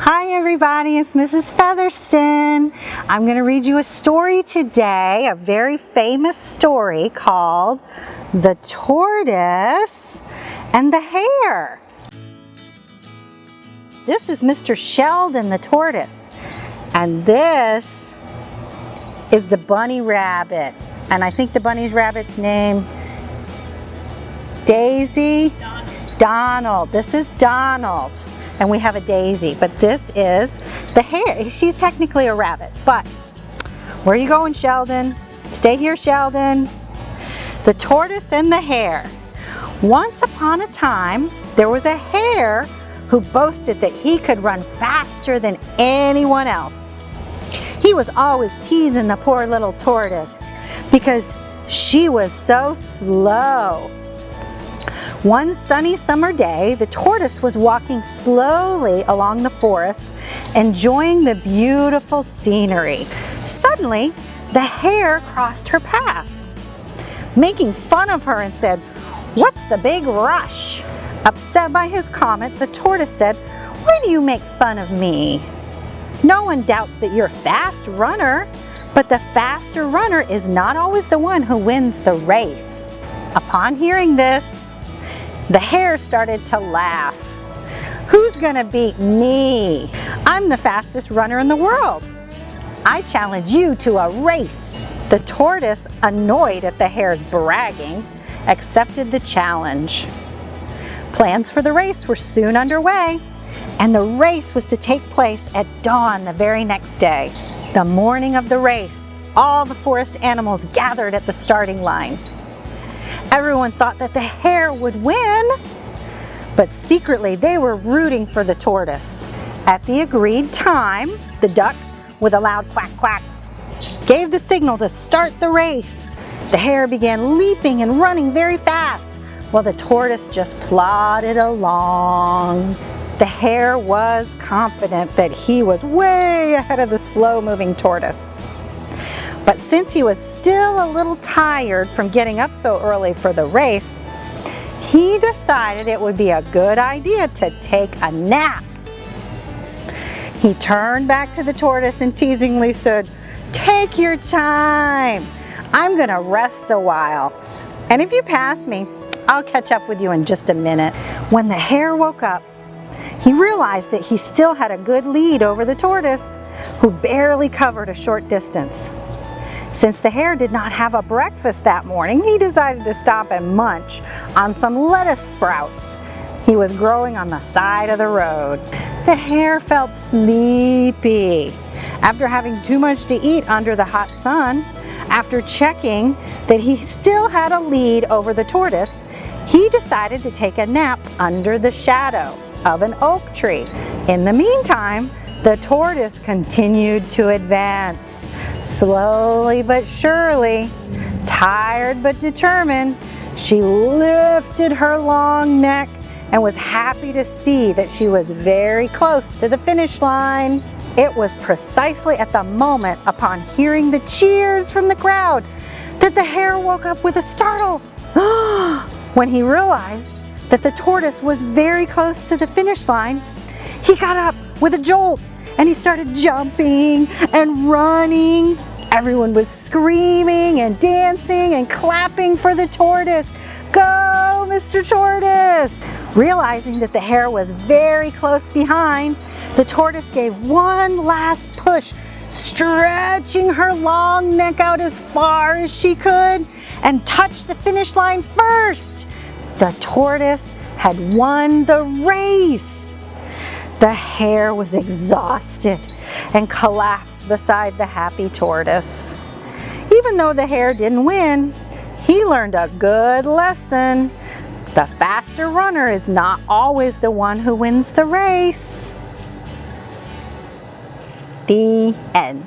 Hi everybody, it's Mrs. Featherston. I'm going to read you a story today, a very famous story called The Tortoise and the Hare. This is Mr. Sheldon the tortoise, and this is the bunny rabbit. And I think the bunny rabbit's name, Daisy? Donald. This is Donald. And we have a Daisy, but this is the hare. She's technically a rabbit, but where are you going, Sheldon? Stay here, Sheldon. The Tortoise and the Hare. Once upon a time, there was a hare who boasted that he could run faster than anyone else. He was always teasing the poor little tortoise because she was so slow. One sunny summer day, the tortoise was walking slowly along the forest, enjoying the beautiful scenery. Suddenly, the hare crossed her path, making fun of her and said, "What's the big rush?" Upset by his comment, the tortoise said, "Why do you make fun of me? No one doubts that you're a fast runner, but the faster runner is not always the one who wins the race." Upon hearing this, the hare started to laugh. "Who's gonna beat me? I'm the fastest runner in the world. I challenge you to a race." The tortoise, annoyed at the hare's bragging, accepted the challenge. Plans for the race were soon underway, and the race was to take place at dawn the very next day. The morning of the race, all the forest animals gathered at the starting line. Everyone thought that the hare would win, but secretly they were rooting for the tortoise. At the agreed time, the duck, with a loud quack quack, gave the signal to start the race. The hare began leaping and running very fast, while the tortoise just plodded along. The hare was confident that he was way ahead of the slow-moving tortoise. But since he was still a little tired from getting up so early for the race, he decided it would be a good idea to take a nap. He turned back to the tortoise and teasingly said, "Take your time. I'm gonna rest a while. And if you pass me, I'll catch up with you in just a minute." When the hare woke up, he realized that he still had a good lead over the tortoise, who barely covered a short distance. Since the hare did not have a breakfast that morning, he decided to stop and munch on some lettuce sprouts he was growing on the side of the road. The hare felt sleepy after having too much to eat under the hot sun. After checking that he still had a lead over the tortoise, he decided to take a nap under the shadow of an oak tree. In the meantime, the tortoise continued to advance. Slowly but surely, tired but determined, she lifted her long neck and was happy to see that she was very close to the finish line. It was precisely at the moment upon hearing the cheers from the crowd that the hare woke up with a startle. When he realized that the tortoise was very close to the finish line, he got up with a jolt and he started jumping and running. Everyone was screaming and dancing and clapping for the tortoise. "Go, Mr. Tortoise!" Realizing that the hare was very close behind, the tortoise gave one last push, stretching her long neck out as far as she could, and touched the finish line first. The tortoise had won the race. The hare was exhausted and collapsed beside the happy tortoise. Even though the hare didn't win, he learned a good lesson. The faster runner is not always the one who wins the race. The end.